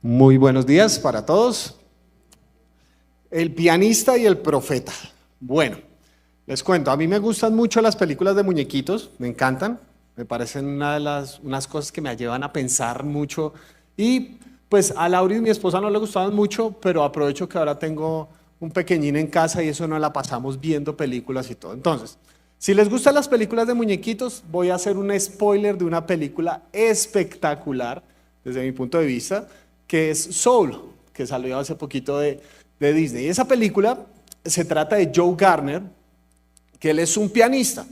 Muy buenos días para todos. El pianista y el profeta. Bueno, les cuento, a mí me gustan mucho las películas de muñequitos, me encantan, me parecen unas cosas que me llevan a pensar mucho y pues a Laura y mi esposa no le gustaban mucho, pero aprovecho que ahora tengo un pequeñín en casa y eso nos la pasamos viendo películas y todo. Entonces, si les gustan las películas de muñequitos, voy a hacer un spoiler de una película espectacular desde mi punto de vista, que es Soul, que salió hace poquito de Disney. Y esa película se trata de Joe Garner, que él es un pianista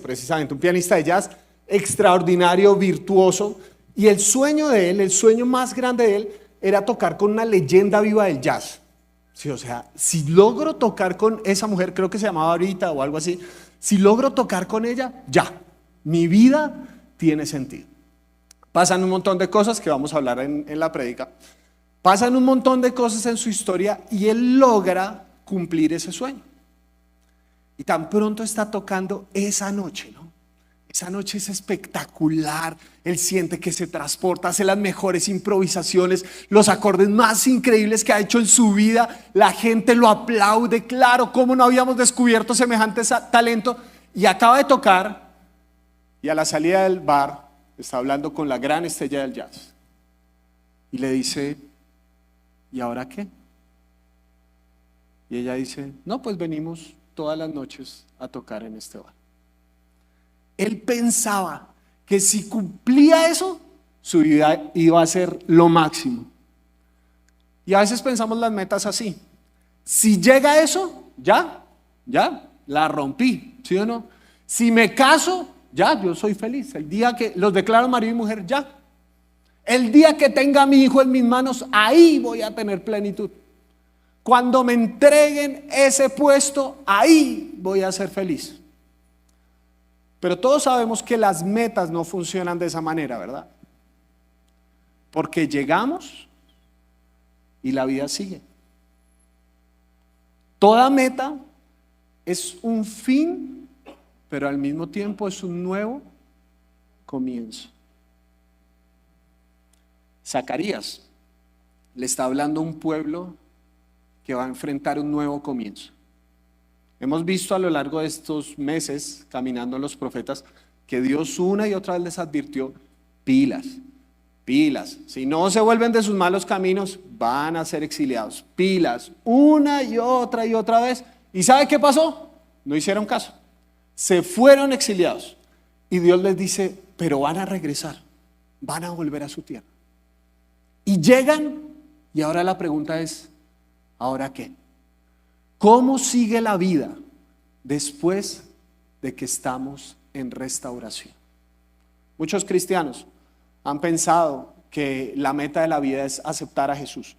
precisamente, un pianista de jazz extraordinario, virtuoso, y el sueño de él, el sueño más grande de él, era tocar con una leyenda viva del jazz. Sí, o sea, si logro tocar con esa mujer, creo que se llamaba Rita o algo así, si logro tocar con ella, ya, mi vida tiene sentido. Pasan un montón de cosas que vamos a hablar en la prédica. Pasan un montón de cosas en su historia y él logra cumplir ese sueño. Y tan pronto está tocando esa noche, ¿no? Esa noche es espectacular. Él siente que se transporta, hace las mejores improvisaciones, los acordes más increíbles que ha hecho en su vida. La gente lo aplaude, claro, cómo no habíamos descubierto semejante talento. Y acaba de tocar y a la salida del bar está hablando con la gran estrella del jazz. Y le dice, ¿y ahora qué? Y ella dice, no, pues venimos todas las noches a tocar en este bar. Él pensaba que si cumplía eso, su vida iba a ser lo máximo. Y a veces pensamos las metas así. Si llega a eso, ya, la rompí, ¿sí o no? Si me caso, ya, yo soy feliz. El día que los declaro marido y mujer, ya. El día que tenga a mi hijo en mis manos, ahí voy a tener plenitud. Cuando me entreguen ese puesto, ahí voy a ser feliz. Pero todos sabemos que las metas no funcionan de esa manera, ¿verdad? Porque llegamos y la vida sigue. Toda meta es un fin, pero al mismo tiempo es un nuevo comienzo. Zacarías le está hablando a un pueblo que va a enfrentar un nuevo comienzo. Hemos visto a lo largo de estos meses, caminando los profetas, que Dios una y otra vez les advirtió, pilas, si no se vuelven de sus malos caminos, van a ser exiliados, pilas, una y otra vez. ¿Y sabe qué pasó? No hicieron caso, se fueron exiliados. Y Dios les dice, pero van a regresar, van a volver a su tierra. Y llegan, y ahora la pregunta es, ¿ahora qué? ¿Cómo sigue la vida después de que estamos en restauración? Muchos cristianos han pensado que la meta de la vida es aceptar a Jesús.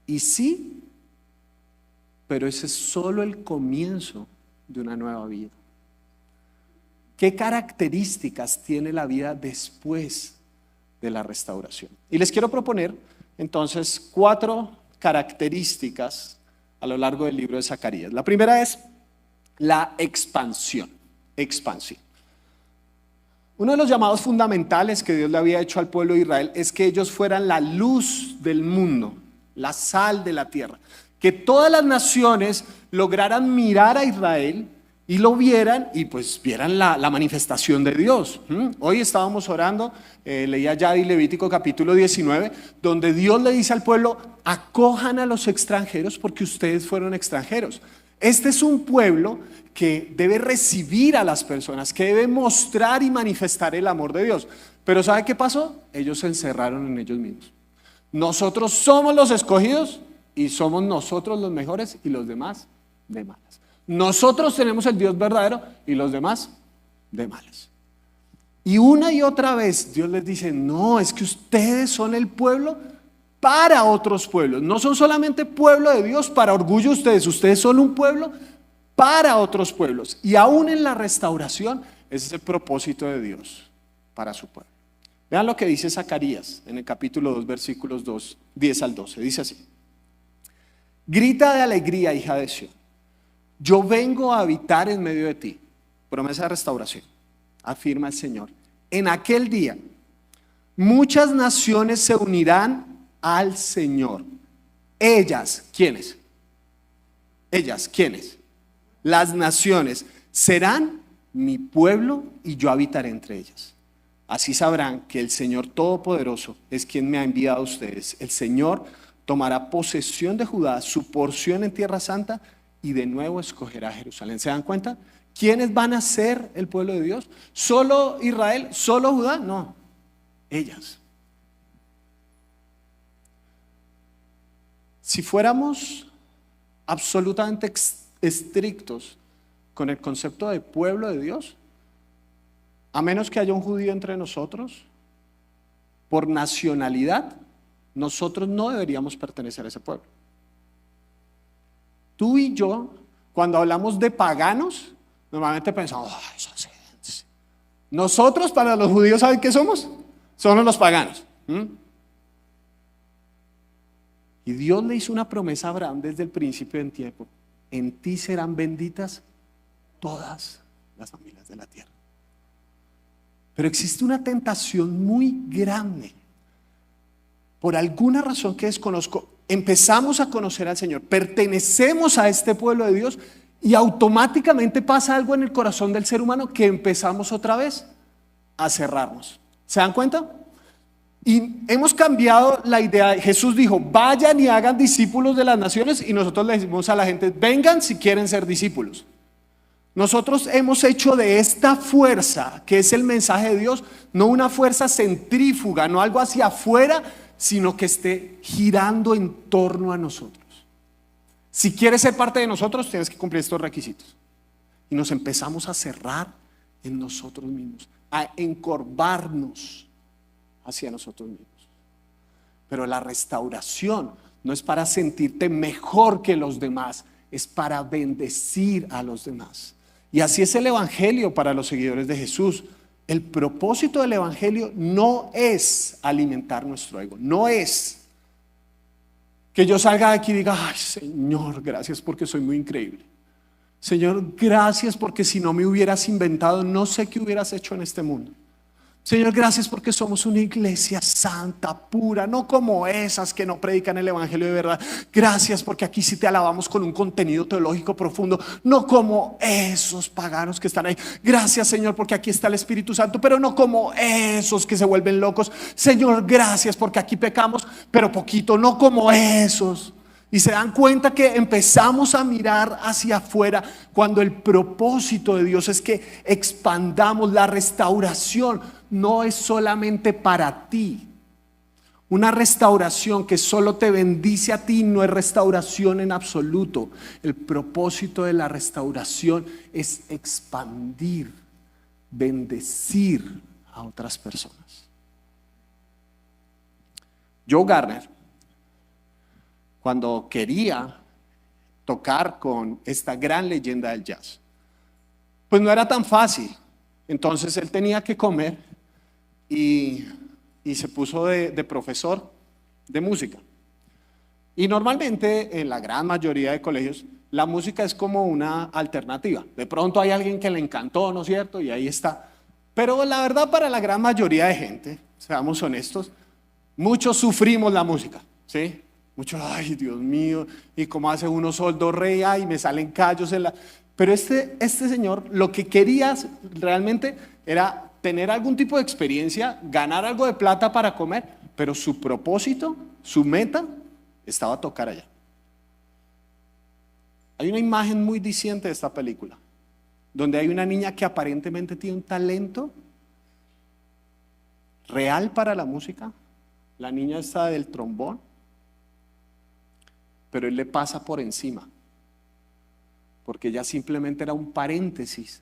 Y sí, pero ese es solo el comienzo de una nueva vida. ¿Qué características tiene la vida después de la restauración? Y les quiero proponer entonces 4 características a lo largo del libro de Zacarías. La primera es la expansión. Uno de los llamados fundamentales que Dios le había hecho al pueblo de Israel es que ellos fueran la luz del mundo, la sal de la tierra. Que todas las naciones lograran mirar a Israel y lo vieran y pues vieran la manifestación de Dios. Hoy estábamos orando, leía ya de Levítico capítulo 19, donde Dios le dice al pueblo, acojan a los extranjeros porque ustedes fueron extranjeros. Este es un pueblo que debe recibir a las personas, que debe mostrar y manifestar el amor de Dios. Pero ¿sabe qué pasó? Ellos se encerraron en ellos mismos. Nosotros somos los escogidos y somos nosotros los mejores y los demás de malas. Nosotros tenemos el Dios verdadero y los demás de malas. Y una y otra vez Dios les dice, no, es que ustedes son el pueblo para otros pueblos. No son solamente pueblo de Dios para orgullo de ustedes son un pueblo para otros pueblos. Y aún en la restauración, ese es el propósito de Dios para su pueblo. Vean lo que dice Zacarías en el capítulo 2, versículos 10 al 12. Dice así, grita de alegría, hija de Sión. Yo vengo a habitar en medio de ti. Promesa de restauración, afirma el Señor. En aquel día Muchas naciones se unirán al Señor. Ellas, ¿quiénes? Ellas, ¿quiénes? Las naciones serán mi pueblo y yo habitaré entre ellas. Así sabrán que el Señor Todopoderoso es quien me ha enviado a ustedes. El Señor tomará posesión de Judá, su porción en Tierra Santa, y de nuevo escogerá Jerusalén. ¿Se dan cuenta? ¿Quiénes van a ser el pueblo de Dios? ¿Solo Israel? ¿Solo Judá? No, ellas. Si fuéramos absolutamente estrictos con el concepto de pueblo de Dios, a menos que haya un judío entre nosotros, por nacionalidad, nosotros no deberíamos pertenecer a ese pueblo. Tú y yo, cuando hablamos de paganos, normalmente pensamos, eso sí. Nosotros, para los judíos, ¿saben qué somos? Somos los paganos. Y Dios le hizo una promesa a Abraham desde el principio del tiempo: en ti serán benditas todas las familias de la tierra. Pero existe una tentación muy grande. Por alguna razón que desconozco, empezamos a conocer al Señor, pertenecemos a este pueblo de Dios y automáticamente pasa algo en el corazón del ser humano que empezamos otra vez a cerrarnos. ¿Se dan cuenta? Y hemos cambiado la idea. Jesús dijo, vayan y hagan discípulos de las naciones, y nosotros le decimos a la gente, vengan si quieren ser discípulos. Nosotros hemos hecho de esta fuerza, que es el mensaje de Dios, no una fuerza centrífuga, no algo hacia afuera, sino que esté girando en torno a nosotros. Si quieres ser parte de nosotros, tienes que cumplir estos requisitos. Y nos empezamos a cerrar en nosotros mismos, a encorvarnos hacia nosotros mismos. Pero la restauración no es para sentirte mejor que los demás, es para bendecir a los demás. Y así es el evangelio para los seguidores de Jesús. El propósito del evangelio no es alimentar nuestro ego, no es que yo salga de aquí y diga, ay Señor, gracias porque soy muy increíble. Señor, gracias porque si no me hubieras inventado, no sé qué hubieras hecho en este mundo. Señor, gracias porque somos una iglesia santa, pura, no como esas que no predican el evangelio de verdad. Gracias porque aquí sí te alabamos con un contenido teológico profundo, no como esos paganos que están ahí. Gracias, Señor, porque aquí está el Espíritu Santo, pero no como esos que se vuelven locos. Señor, gracias porque aquí pecamos, pero poquito, no como esos. Y se dan cuenta que empezamos a mirar hacia afuera cuando el propósito de Dios es que expandamos. La restauración no es solamente para ti. Una restauración que solo te bendice a ti no es restauración en absoluto. El propósito de la restauración es expandir, bendecir a otras personas. Joe Garner, cuando quería tocar con esta gran leyenda del jazz, pues no era tan fácil. Entonces él tenía que comer y se puso de profesor de música. Y normalmente en la gran mayoría de colegios la música es como una alternativa. De pronto hay alguien que le encantó, ¿no es cierto? Y ahí está. Pero la verdad, para la gran mayoría de gente, seamos honestos, muchos sufrimos la música, ¿sí? Muchos, ay Dios mío, y cómo hace uno sol do re, ay, me salen callos en la... Pero este señor lo que quería realmente era tener algún tipo de experiencia, ganar algo de plata para comer, pero su propósito, su meta, estaba a tocar allá. Hay una imagen muy diciente de esta película, donde hay una niña que aparentemente tiene un talento real para la música. La niña está del trombón, pero él le pasa por encima, porque ella simplemente era un paréntesis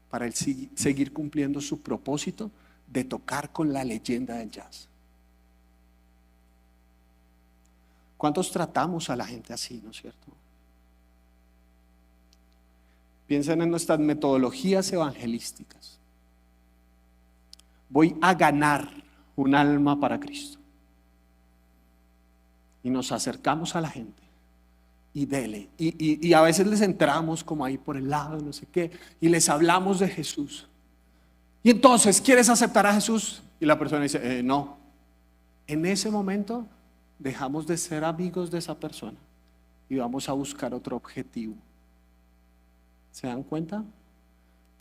para él seguir cumpliendo su propósito de tocar con la leyenda del jazz. ¿Cuántos tratamos a la gente así, no es cierto? Piensen en nuestras metodologías evangelísticas. Voy a ganar un alma para Cristo. Y nos acercamos a la gente y dele, y a veces les entramos como ahí por el lado, no sé qué, y les hablamos de Jesús. Y entonces, ¿quieres aceptar a Jesús? Y la persona dice, no. en ese momento dejamos de ser amigos de esa persona y vamos a buscar otro objetivo. ¿Se dan cuenta?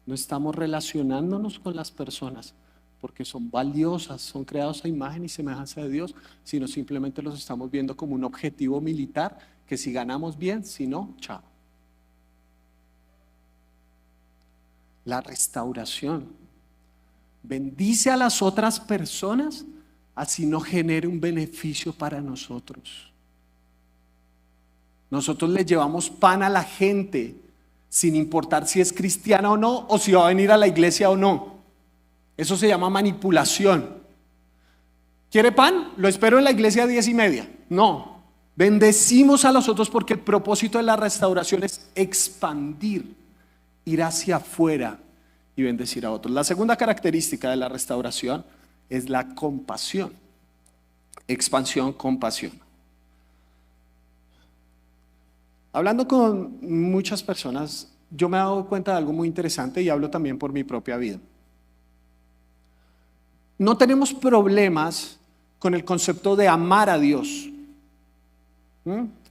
No estamos relacionándonos con las personas porque son valiosas, son creados a imagen y semejanza de Dios, sino simplemente los estamos viendo como un objetivo militar que si ganamos bien, si no, chao. La restauración bendice a las otras personas, así no genere un beneficio para nosotros. Nosotros le llevamos pan a la gente sin importar si es cristiana o no, o si va a venir a la iglesia o no. Eso se llama manipulación. ¿Quiere pan? Lo espero en la iglesia a 10:30. No, bendecimos a los otros porque el propósito de la restauración es expandir, ir hacia afuera y bendecir a otros. La segunda característica de la restauración es la compasión. Expansión, compasión. Hablando con muchas personas, yo me he dado cuenta de algo muy interesante y hablo también por mi propia vida. No tenemos problemas con el concepto de amar a Dios.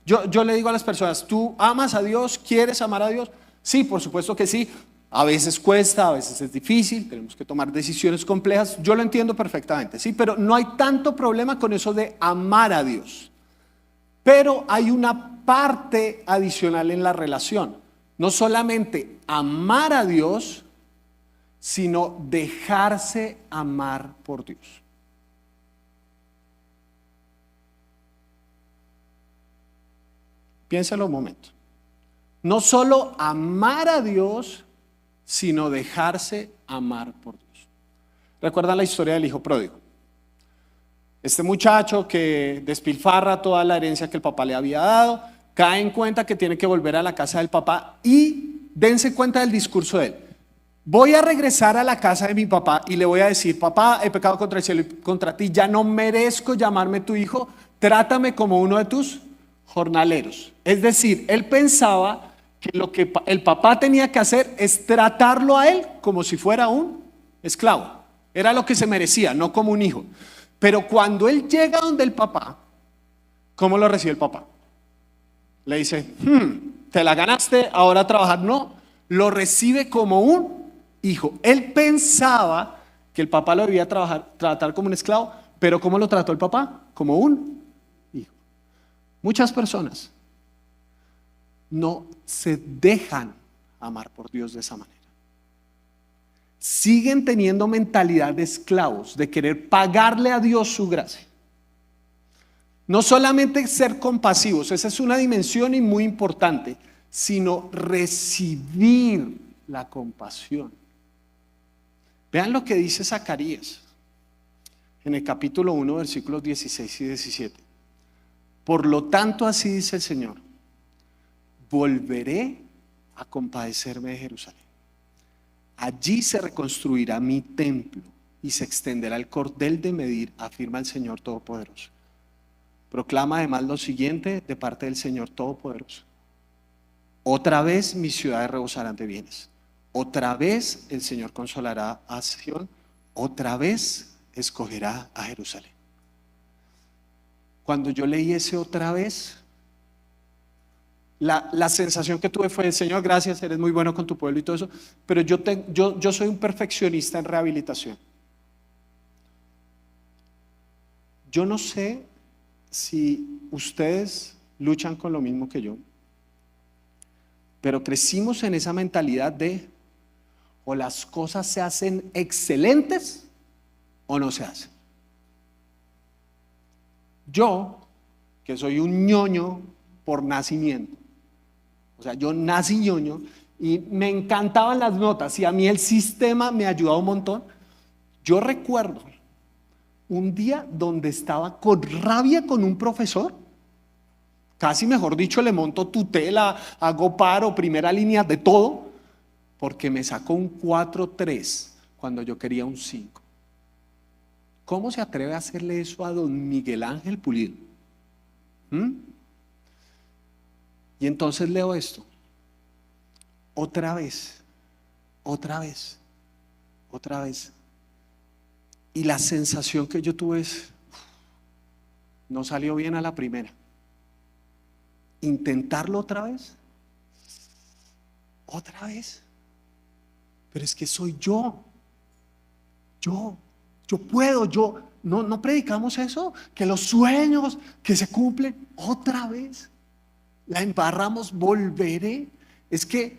Yo le digo a las personas, ¿tú amas a Dios? ¿Quieres amar a Dios? Sí, por supuesto que sí. A veces cuesta, a veces es difícil, tenemos que tomar decisiones complejas. Yo lo entiendo perfectamente, sí, pero no hay tanto problema con eso de amar a Dios. Pero hay una parte adicional en la relación. No solamente amar a Dios, sino dejarse amar por Dios. Piénsalo un momento. No solo amar a Dios, sino dejarse amar por Dios. ¿Recuerdan la historia del hijo pródigo? Este muchacho que despilfarra toda la herencia que el papá le había dado, cae en cuenta que tiene que volver a la casa del papá y dense cuenta del discurso de él. Voy a regresar a la casa de mi papá y le voy a decir, papá, he pecado contra el cielo y contra ti, ya no merezco llamarme tu hijo, trátame como uno de tus jornaleros. Es decir, él pensaba que lo que el papá tenía que hacer es tratarlo a él como si fuera un esclavo. Era lo que se merecía, no como un hijo. Pero cuando él llega donde el papá, ¿cómo lo recibe el papá? Le dice, te la ganaste, ahora a trabajar. No, lo recibe como un hijo. Él pensaba que el papá lo debía tratar como un esclavo, pero ¿cómo lo trató el papá? Como un hijo. Muchas personas no se dejan amar por Dios de esa manera. Siguen teniendo mentalidad de esclavos, de querer pagarle a Dios su gracia. No solamente ser compasivos, esa es una dimensión y muy importante, sino recibir la compasión. Vean lo que dice Zacarías en el capítulo 1, versículos 16 y 17. Por lo tanto, así dice el Señor, volveré a compadecerme de Jerusalén. Allí se reconstruirá mi templo y se extenderá el cordel de medir, afirma el Señor Todopoderoso. Proclama además lo siguiente de parte del Señor Todopoderoso. Otra vez mis ciudades rebosarán de bienes. Otra vez el Señor consolará a Sión. Otra vez escogerá a Jerusalén. Cuando yo leí ese otra vez, la sensación que tuve fue, Señor, gracias, eres muy bueno con tu pueblo y todo eso, pero yo soy un perfeccionista en rehabilitación. Yo no sé si ustedes luchan con lo mismo que yo, pero crecimos en esa mentalidad de o las cosas se hacen excelentes o no se hacen. Yo, que soy un ñoño por nacimiento, o sea, yo nací ñoño y me encantaban las notas y a mí el sistema me ayudaba un montón. Yo recuerdo un día donde estaba con rabia con un profesor, casi mejor dicho le monto tutela, hago paro, primera línea, de todo, porque me sacó un 4.3 cuando yo quería un 5. ¿Cómo se atreve a hacerle eso a don Miguel Ángel Pulido? Y entonces leo esto, otra vez, y la sensación que yo tuve es, No salió bien a la primera. ¿Intentarlo otra vez? ¿Otra vez? Pero es que soy yo. Yo puedo, no predicamos eso, que los sueños que se cumplen otra vez. La embarramos, volveré. Es que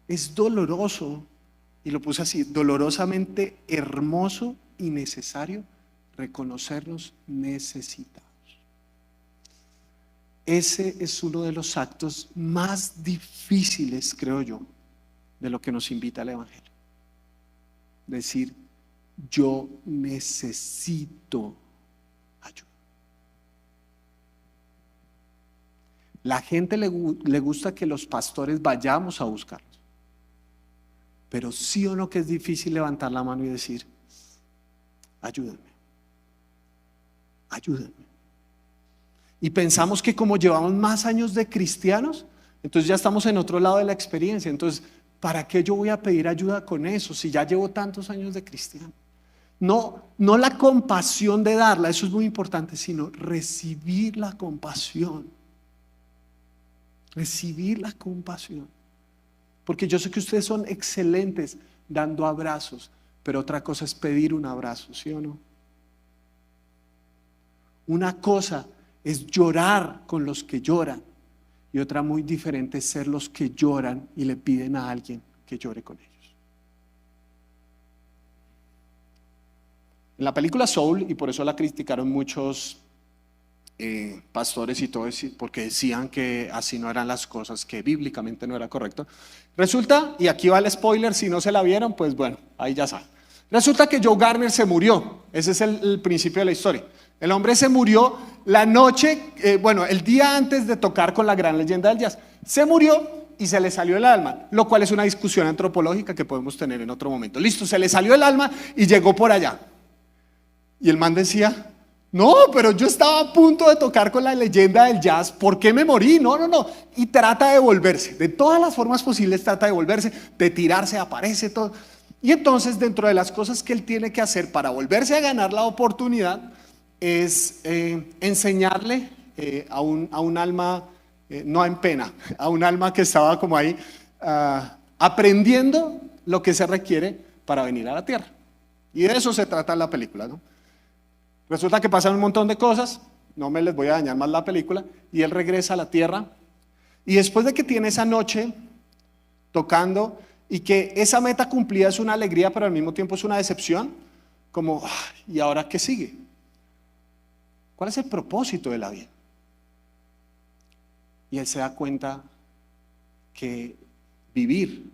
es doloroso, y lo puse así, dolorosamente hermoso y necesario reconocernos necesitados. Ese es uno de los actos más difíciles, creo yo, de lo que nos invita el Evangelio. Decir, yo necesito ayuda. La gente le gusta que los pastores vayamos a buscarlos. Pero sí o no que es difícil levantar la mano y decir, ayúdenme, ayúdenme. Y pensamos que como llevamos más años de cristianos, entonces ya estamos en otro lado de la experiencia. Entonces, ¿para qué yo voy a pedir ayuda con eso si ya llevo tantos años de cristiano? No la compasión de darla, eso es muy importante, sino recibir la compasión. Recibir la compasión. Porque yo sé que ustedes son excelentes dando abrazos, pero otra cosa es pedir un abrazo, ¿sí o no? Una cosa es llorar con los que lloran y otra muy diferente es ser los que lloran y le piden a alguien que llore con ellos. En la película Soul, y por eso la criticaron muchos pastores y todo eso, porque decían que así no eran las cosas, que bíblicamente no era correcto. Resulta, y aquí va el spoiler, si no se la vieron, pues bueno, ahí ya saben. Resulta que Joe Garner se murió, ese es el principio de la historia. El hombre se murió la noche, el día antes de tocar con la gran leyenda del jazz. Se murió y se le salió el alma, lo cual es una discusión antropológica que podemos tener en otro momento. Listo, se le salió el alma y llegó por allá. Y el man decía, no, pero yo estaba a punto de tocar con la leyenda del jazz, ¿por qué me morí? No. Y trata de volverse, de todas las formas posibles trata de volverse, de tirarse, aparece todo. Y entonces dentro de las cosas que él tiene que hacer para volverse a ganar la oportunidad es enseñarle a un alma, no en pena, a un alma que estaba como ahí aprendiendo lo que se requiere para venir a la tierra. Y de eso se trata la película, ¿no? Resulta que pasan un montón de cosas, no me les voy a dañar más la película, y él regresa a la tierra, y después de que tiene esa noche tocando, y que esa meta cumplida es una alegría, pero al mismo tiempo es una decepción, como, ¿y ahora qué sigue? ¿Cuál es el propósito de la vida? Y él se da cuenta que vivir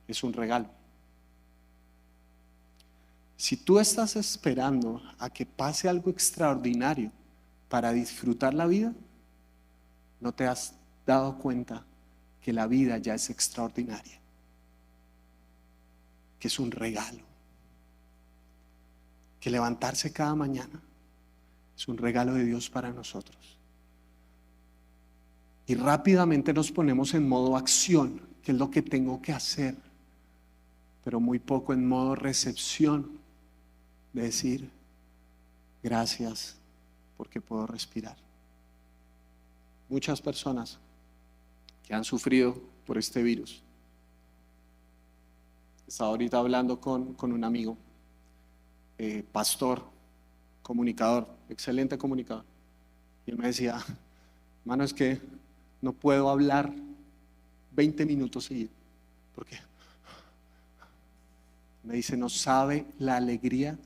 es un regalo. Si tú estás esperando a que pase algo extraordinario para disfrutar la vida, no te has dado cuenta que la vida ya es extraordinaria, que es un regalo, que levantarse cada mañana es un regalo de Dios para nosotros. Y rápidamente nos ponemos en modo acción, que es lo que tengo que hacer, pero muy poco en modo recepción, de decir, gracias porque puedo respirar. Muchas personas que han sufrido por este virus. Estaba ahorita hablando con un amigo, pastor, comunicador, excelente comunicador, y él me decía, hermano, es que no puedo hablar 20 minutos seguidos. ¿Por qué? Me dice, no sabe la alegría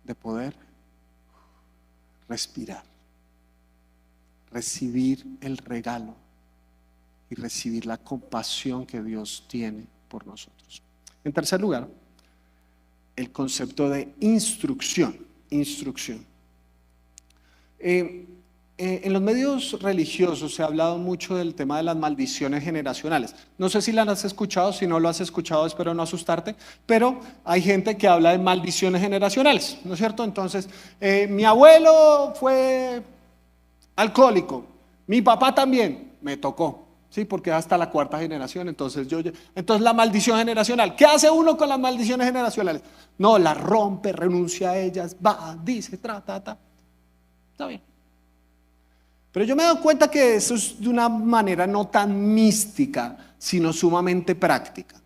de poder respirar, recibir el regalo y recibir la compasión que Dios tiene por nosotros. En tercer lugar, el concepto de instrucción. En los medios religiosos se ha hablado mucho del tema de las maldiciones generacionales. No sé si las has escuchado, si no lo has escuchado espero no asustarte, pero hay gente que habla de maldiciones generacionales, ¿no es cierto? Entonces, mi abuelo fue alcohólico, mi papá también, me tocó, ¿sí? Porque hasta la cuarta generación, entonces la maldición generacional. ¿Qué hace uno con las maldiciones generacionales? No, las rompe, renuncia a ellas, va, dice, trata, está bien. Pero yo me he dado cuenta que eso es de una manera no tan mística, sino sumamente práctica.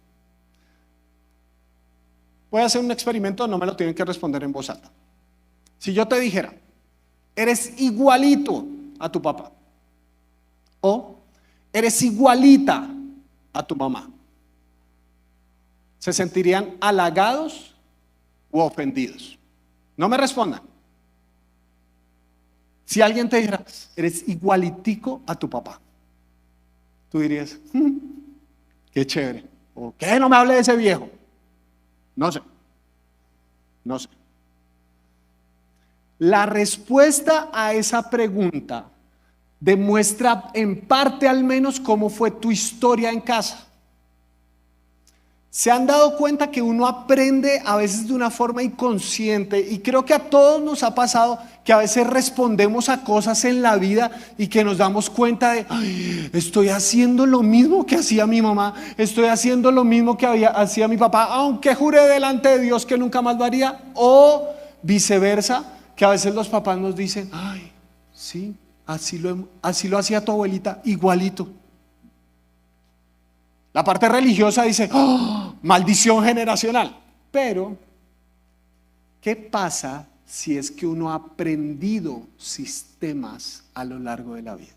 Voy a hacer un experimento, no me lo tienen que responder en voz alta. Si yo te dijera, eres igualito a tu papá, o eres igualita a tu mamá, ¿se sentirían halagados o ofendidos? No me respondan. Si alguien te dijera, eres igualitico a tu papá, tú dirías, qué chévere. ¿O qué? No me hable de ese viejo. No sé. No sé. La respuesta a esa pregunta demuestra en parte al menos cómo fue tu historia en casa. ¿Se han dado cuenta que uno aprende a veces de una forma inconsciente? Y creo que a todos nos ha pasado que a veces respondemos a cosas en la vida y que nos damos cuenta de, ay, estoy haciendo lo mismo que hacía mi mamá, estoy haciendo lo mismo que hacía mi papá, aunque juré delante de Dios que nunca más lo haría. O viceversa, que a veces los papás nos dicen, ay, sí, así lo hacía tu abuelita, igualito. La parte religiosa dice, oh, maldición generacional. Pero, ¿qué pasa si es que uno ha aprendido sistemas a lo largo de la vida?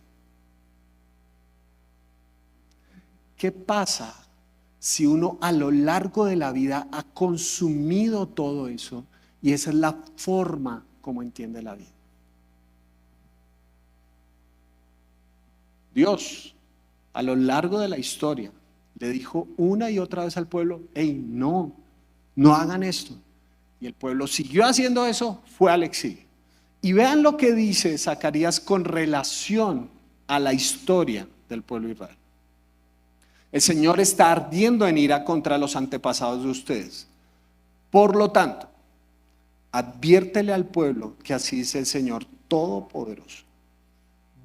¿Qué pasa si uno a lo largo de la vida ha consumido todo eso y esa es la forma como entiende la vida? Dios, a lo largo de la historia, le dijo una y otra vez al pueblo, hey, no hagan esto. Y el pueblo siguió haciendo eso, fue al exilio. Y vean lo que dice Zacarías con relación a la historia del pueblo de Israel. El Señor está ardiendo en ira contra los antepasados de ustedes. Por lo tanto, adviértele al pueblo que así dice el Señor Todopoderoso.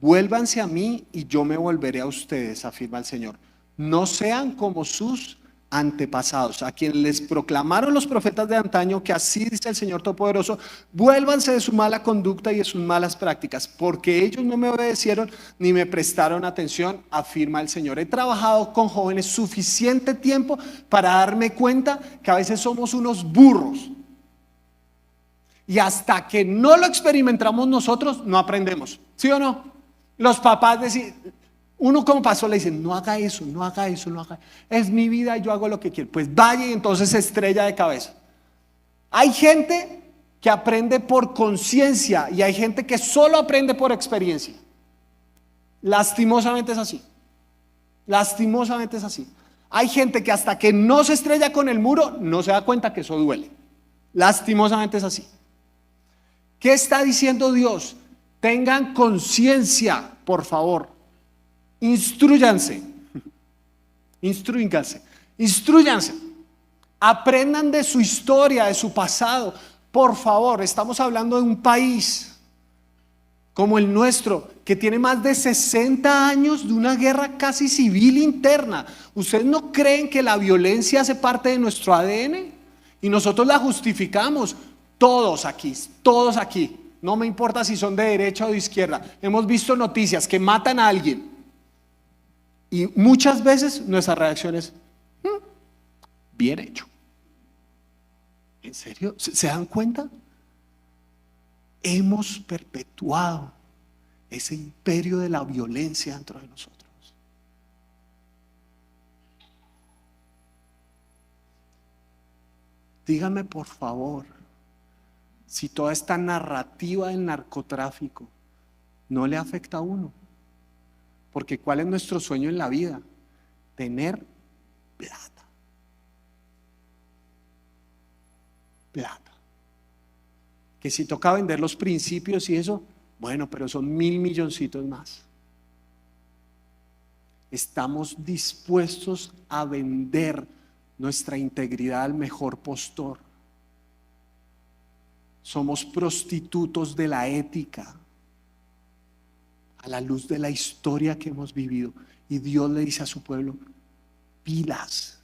Vuélvanse a mí y yo me volveré a ustedes, afirma el Señor. No sean como sus antepasados, a quienes les proclamaron los profetas de antaño que así dice el Señor Todopoderoso, vuélvanse de su mala conducta y de sus malas prácticas, porque ellos no me obedecieron ni me prestaron atención, afirma el Señor. He trabajado con jóvenes suficiente tiempo para darme cuenta que a veces somos unos burros. Y hasta que no lo experimentamos nosotros, no aprendemos. ¿Sí o no? Los papás deciden, uno como pastor le dice, no haga eso, no haga eso, no haga. Es mi vida y yo hago lo que quiero. Pues vaya y entonces se estrella de cabeza. Hay gente que aprende por conciencia y hay gente que solo aprende por experiencia. Lastimosamente es así. Lastimosamente es así. Hay gente que hasta que no se estrella con el muro, no se da cuenta que eso duele. Lastimosamente es así. ¿Qué está diciendo Dios? Tengan conciencia, por favor. Instrúyanse. Aprendan de su historia, de su pasado. Por favor, estamos hablando de un país como el nuestro, que tiene más de 60 años de una guerra casi civil interna. ¿Ustedes no creen que la violencia hace parte de nuestro ADN? Y nosotros la justificamos. Todos aquí, no me importa si son de derecha o de izquierda, hemos visto noticias que matan a alguien y muchas veces nuestra reacción es, bien hecho. ¿En serio? ¿Se dan cuenta? Hemos perpetuado ese imperio de la violencia dentro de nosotros. Díganme por favor, si toda esta narrativa del narcotráfico no le afecta a uno. Porque ¿cuál es nuestro sueño en la vida? Tener plata. Plata. Que si toca vender los principios y eso, bueno, pero son 1.000 milloncitos más. Estamos dispuestos a vender nuestra integridad al mejor postor. Somos prostitutos de la ética a la luz de la historia que hemos vivido. Y Dios le dice a su pueblo, pilas,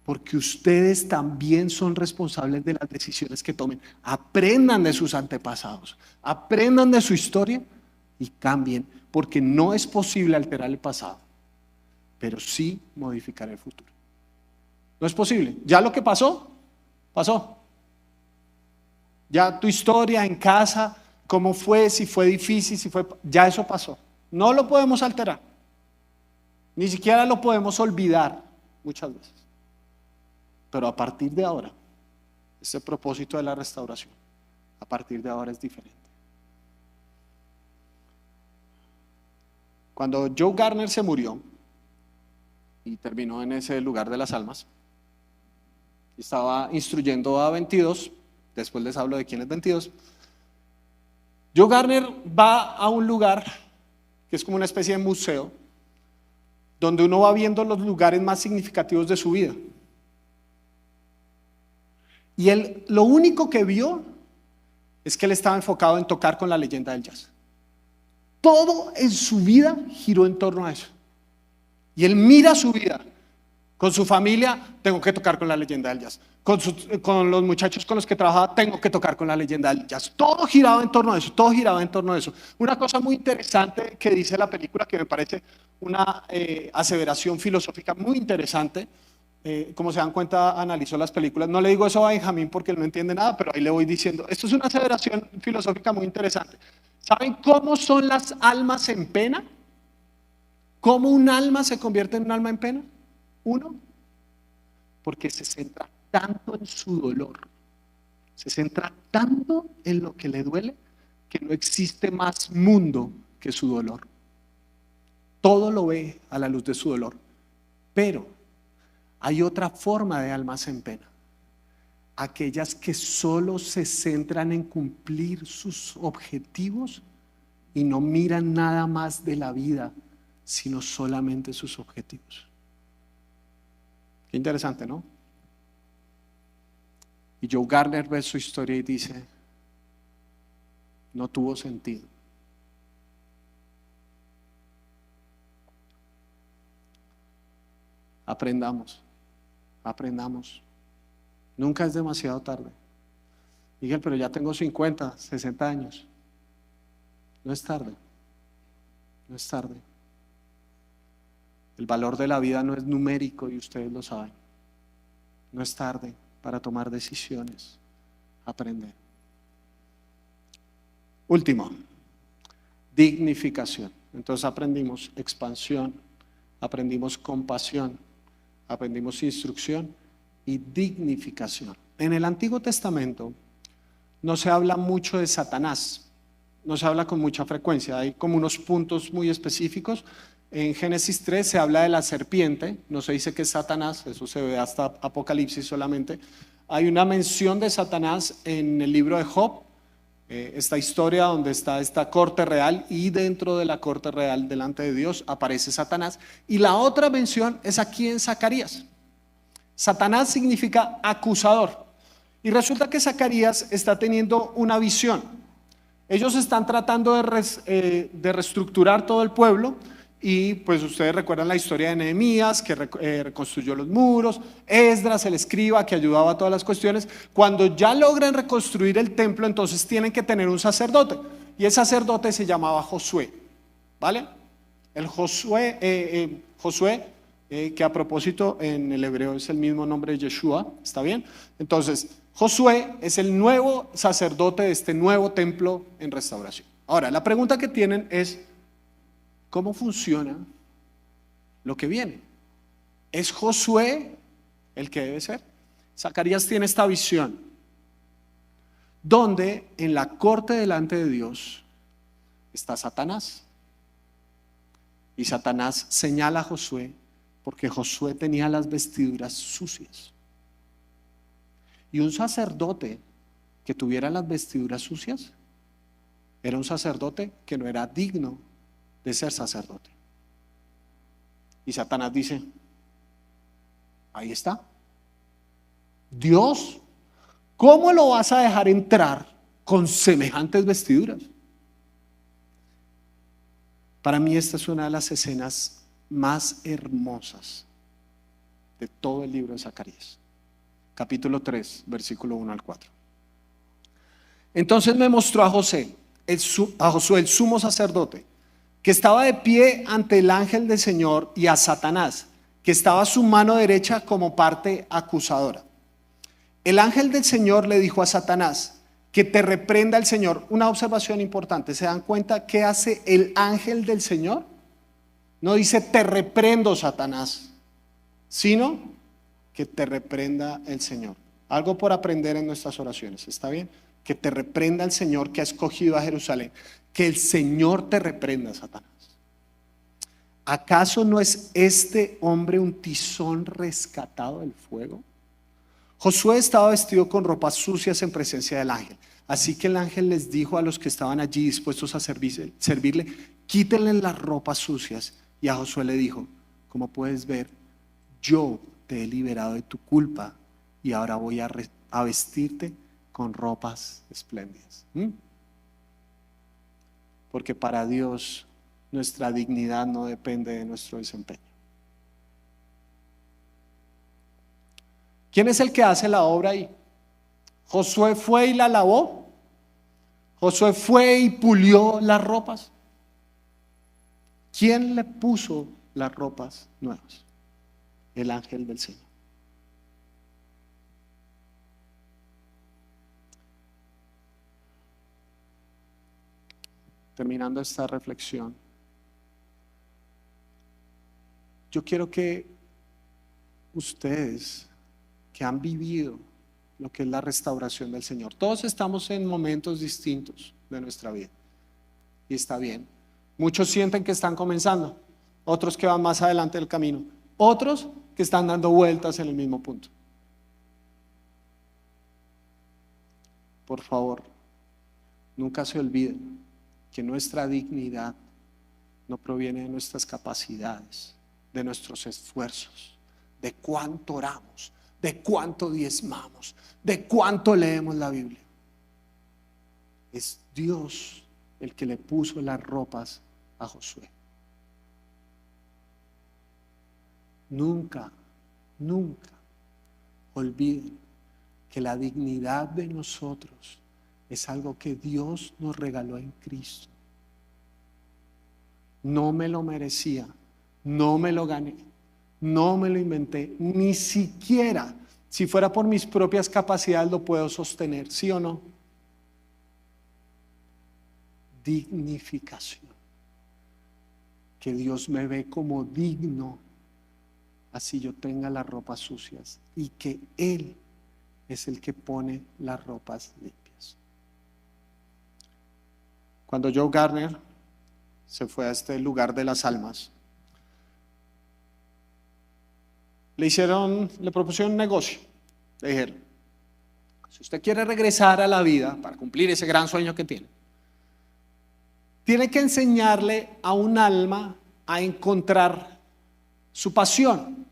porque ustedes también son responsables de las decisiones que tomen. Aprendan de sus antepasados, aprendan de su historia y cambien, porque no es posible alterar el pasado, pero sí modificar el futuro. No es posible. Ya lo que pasó, pasó. Ya tu historia en casa, cómo fue, si fue difícil, ya eso pasó. No lo podemos alterar. Ni siquiera lo podemos olvidar muchas veces. Pero a partir de ahora, ese propósito de la restauración, a partir de ahora es diferente. Cuando Joe Gardner se murió y terminó en ese lugar de las almas, estaba instruyendo a 22, después les hablo de quién es 22. Joe Gardner va a un lugar que es como una especie de museo, donde uno va viendo los lugares más significativos de su vida. Y él lo único que vio es que él estaba enfocado en tocar con la leyenda del jazz. Todo en su vida giró en torno a eso. Y él mira su vida. Con su familia, tengo que tocar con la leyenda del jazz. Con los muchachos con los que trabajaba, tengo que tocar con la leyenda del jazz. Todo giraba en torno a eso, todo giraba en torno a eso. Una cosa muy interesante que dice la película, que me parece una aseveración filosófica muy interesante. Como se dan cuenta, analizó las películas. No le digo eso a Benjamín porque él no entiende nada, pero ahí le voy diciendo. Esto es una aseveración filosófica muy interesante. ¿Saben cómo son las almas en pena? ¿Cómo un alma se convierte en un alma en pena? Uno, porque se centra tanto en su dolor, se centra tanto en lo que le duele, que no existe más mundo que su dolor. Todo lo ve a la luz de su dolor. Pero hay otra forma de almas en pena, aquellas que solo se centran en cumplir sus objetivos y no miran nada más de la vida, sino solamente sus objetivos. Qué interesante, ¿no? Y Joe Gardner ve su historia y dice, no tuvo sentido. Aprendamos. Nunca es demasiado tarde. Miguel, pero ya tengo 50, 60 años. No es tarde. No es tarde. El valor de la vida no es numérico y ustedes lo saben. No es tarde para tomar decisiones, aprender. Último, dignificación. Entonces aprendimos expansión, aprendimos compasión, aprendimos instrucción y dignificación. En el Antiguo Testamento no se habla mucho de Satanás, no se habla con mucha frecuencia, hay como unos puntos muy específicos. En Génesis 3 se habla de la serpiente, no se dice que es Satanás, eso se ve hasta Apocalipsis solamente. Hay una mención de Satanás en el libro de Job, esta historia donde está esta corte real y dentro de la corte real delante de Dios aparece Satanás. Y la otra mención es aquí en Zacarías. Satanás significa acusador. Y resulta que Zacarías está teniendo una visión. Ellos están tratando de reestructurar todo el pueblo. Y pues ustedes recuerdan la historia de Nehemías, que reconstruyó los muros, Esdras, el escriba, que ayudaba a todas las cuestiones. Cuando ya logran reconstruir el templo, entonces tienen que tener un sacerdote. Y el sacerdote se llamaba Josué, ¿vale? El Josué, que a propósito en el hebreo es el mismo nombre de Yeshua, ¿está bien? Entonces, Josué es el nuevo sacerdote de este nuevo templo en restauración. Ahora, la pregunta que tienen es, ¿cómo funciona lo que viene? ¿Es Josué el que debe ser? Zacarías tiene esta visión, donde en la corte delante de Dios está Satanás. Y Satanás señala a Josué porque Josué tenía las vestiduras sucias. Y un sacerdote que tuviera las vestiduras sucias era un sacerdote que no era digno de ser sacerdote. Y Satanás dice, ahí está. Dios, ¿cómo lo vas a dejar entrar con semejantes vestiduras? Para mí esta es una de las escenas más hermosas de todo el libro de Zacarías. Capítulo 3, versículo 1 al 4. Entonces me mostró a José, a Josué el sumo sacerdote, que estaba de pie ante el ángel del Señor, y a Satanás, que estaba a su mano derecha como parte acusadora. El ángel del Señor le dijo a Satanás: que te reprenda el Señor. Una observación importante, ¿se dan cuenta qué hace el ángel del Señor? No dice te reprendo, Satanás, sino que te reprenda el Señor. Algo por aprender en nuestras oraciones, ¿está bien? Que te reprenda el Señor que ha escogido a Jerusalén. Que el Señor te reprenda, Satanás. ¿Acaso no es este hombre un tizón rescatado del fuego? Josué estaba vestido con ropas sucias en presencia del ángel. Así que el ángel les dijo a los que estaban allí dispuestos a servirle: quítenle las ropas sucias. Y a Josué le dijo: como puedes ver, yo te he liberado de tu culpa y ahora voy a vestirte con ropas espléndidas. Porque para Dios nuestra dignidad no depende de nuestro desempeño. ¿Quién es el que hace la obra ahí? ¿Josué fue y la lavó? ¿Josué fue y pulió las ropas? ¿Quién le puso las ropas nuevas? El ángel del Señor. Terminando esta reflexión, yo quiero que ustedes que han vivido lo que es la restauración del Señor, todos estamos en momentos distintos de nuestra vida y está bien. Muchos sienten que están comenzando, otros que van más adelante del camino, otros que están dando vueltas en el mismo punto. Por favor, nunca se olviden que nuestra dignidad no proviene de nuestras capacidades, de nuestros esfuerzos, de cuánto oramos, de cuánto diezmamos, de cuánto leemos la Biblia. Es Dios el que le puso las ropas a Josué. Nunca olviden que la dignidad de nosotros es algo que Dios nos regaló en Cristo. No me lo merecía, no me lo gané, no me lo inventé, ni siquiera si fuera por mis propias capacidades lo puedo sostener, ¿sí o no? Dignificación. Que Dios me ve como digno, así yo tenga las ropas sucias, y que Él es el que pone las ropas limpias. Cuando Joe Gardner se fue a este lugar de las almas, le propusieron un negocio. Le dijeron: si usted quiere regresar a la vida para cumplir ese gran sueño que tiene que enseñarle a un alma a encontrar su pasión.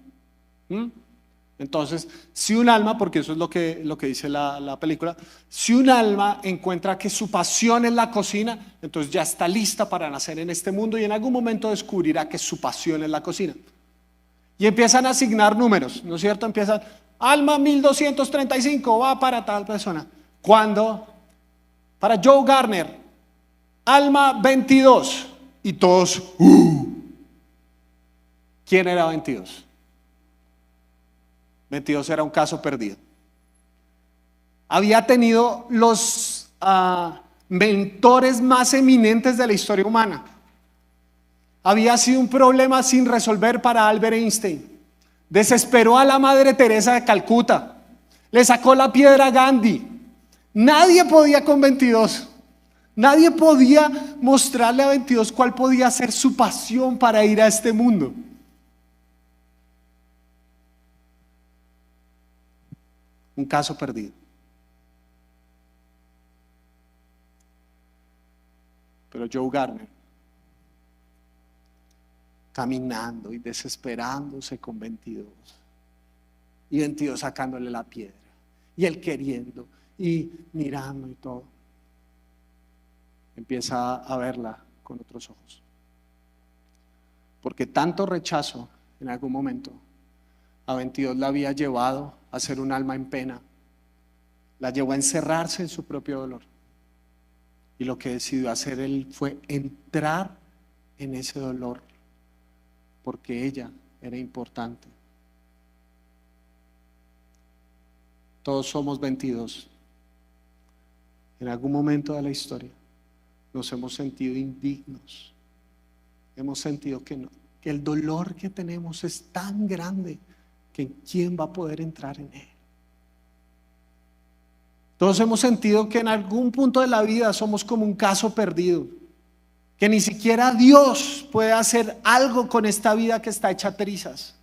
Entonces, si un alma, porque eso es lo que dice la película, si un alma encuentra que su pasión es la cocina, entonces ya está lista para nacer en este mundo y en algún momento descubrirá que su pasión es la cocina. Y empiezan a asignar números, ¿no es cierto? Empiezan: alma 1235 va para tal persona. Cuando para Joe Gardner, alma 22, y todos, ¿quién era 22? 22 era un caso perdido. Había tenido los mentores más eminentes de la historia humana. Había sido un problema sin resolver para Albert Einstein. Desesperó a la Madre Teresa de Calcuta. Le sacó la piedra a Gandhi. Nadie podía con 22. Nadie podía mostrarle a 22 cuál podía ser su pasión para ir a este mundo. Un caso perdido. Pero Joe Gardner, caminando y desesperándose con 22, y 22 sacándole la piedra, y él queriendo y mirando y todo, empieza a verla con otros ojos, porque tanto rechazo en algún momento a 22 la había llevado a ser un alma en pena, la llevó a encerrarse en su propio dolor. Y lo que decidió hacer él fue entrar en ese dolor, porque ella era importante. Todos somos 22. En algún momento de la historia nos hemos sentido indignos. Hemos sentido que el dolor que tenemos es tan grande que ¿quién va a poder entrar en él? Todos hemos sentido que en algún punto de la vida somos como un caso perdido, que ni siquiera Dios puede hacer algo con esta vida que está hecha trizas.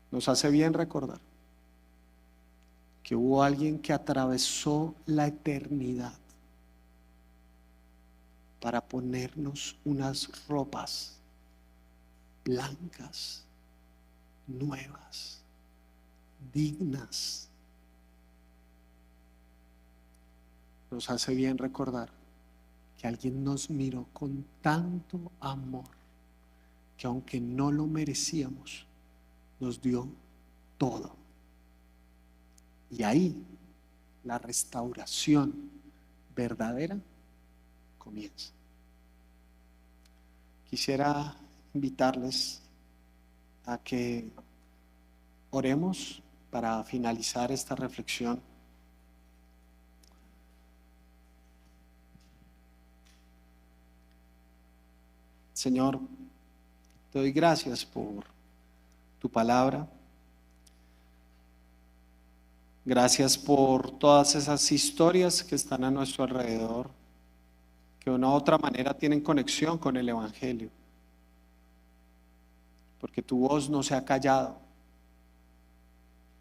Nos hace bien recordar que hubo alguien que atravesó la eternidad para ponernos unas ropas blancas, nuevas, dignas. Nos hace bien recordar que alguien nos miró con tanto amor que aunque no lo merecíamos, nos dio todo. Y ahí la restauración verdadera comienza. Quisiera invitarles a que oremos para finalizar esta reflexión. Señor, te doy gracias por tu palabra. Gracias por todas esas historias que están a nuestro alrededor, que de una u otra manera tienen conexión con el Evangelio. Porque tu voz no se ha callado.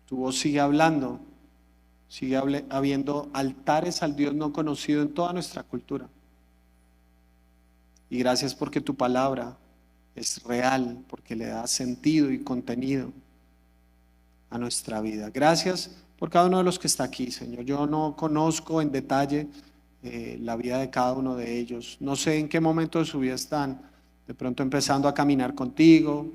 Tu voz sigue hablando. Sigue habiendo altares al Dios no conocido en toda nuestra cultura. Y gracias porque tu palabra es real, porque le da sentido y contenido a nuestra vida. Gracias por cada uno de los que está aquí, Señor. Yo no conozco en detalle la vida de cada uno de ellos. No sé en qué momento de su vida están. De pronto empezando a caminar contigo.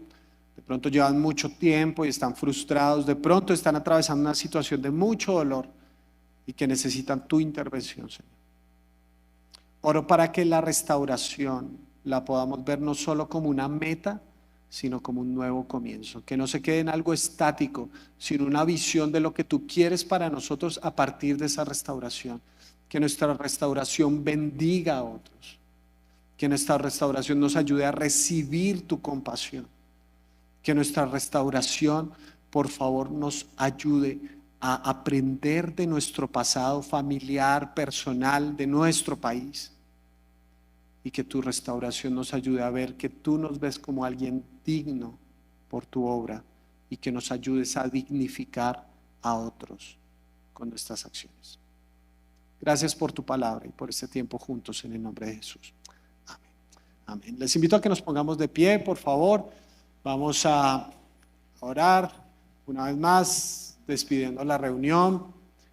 De pronto llevan mucho tiempo y están frustrados. De pronto están atravesando una situación de mucho dolor y que necesitan tu intervención, Señor. Oro para que la restauración la podamos ver no solo como una meta, sino como un nuevo comienzo. Que no se quede en algo estático, sino una visión de lo que tú quieres para nosotros a partir de esa restauración. Que nuestra restauración bendiga a otros. Que nuestra restauración nos ayude a recibir tu compasión. Que nuestra restauración, por favor, nos ayude a aprender de nuestro pasado familiar, personal, de nuestro país. Y que tu restauración nos ayude a ver que tú nos ves como alguien digno por tu obra y que nos ayudes a dignificar a otros con nuestras acciones. Gracias por tu palabra y por este tiempo juntos en el nombre de Jesús. Amén. Amén. Les invito a que nos pongamos de pie, por favor. Vamos a orar una vez más, despidiendo la reunión,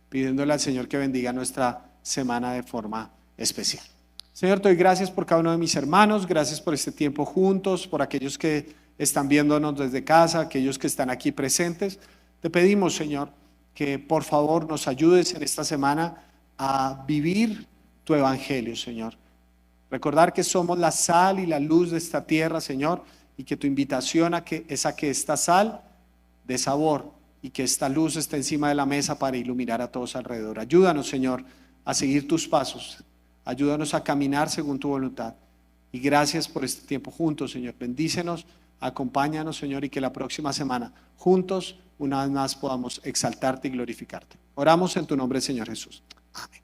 pidiéndole al Señor que bendiga nuestra semana de forma especial. Señor, te doy gracias por cada uno de mis hermanos, gracias por este tiempo juntos, por aquellos que están viéndonos desde casa, aquellos que están aquí presentes. Te pedimos, Señor, que por favor nos ayudes en esta semana a vivir tu evangelio, Señor. Recordar que somos la sal y la luz de esta tierra, Señor, y que tu invitación es a que esta sal dé sabor y que esta luz esté encima de la mesa para iluminar a todos alrededor. Ayúdanos, Señor, a seguir tus pasos. Ayúdanos a caminar según tu voluntad. Y gracias por este tiempo juntos, Señor. Bendícenos, acompáñanos, Señor, y que la próxima semana juntos, una vez más, podamos exaltarte y glorificarte. Oramos en tu nombre, Señor Jesús. Amén.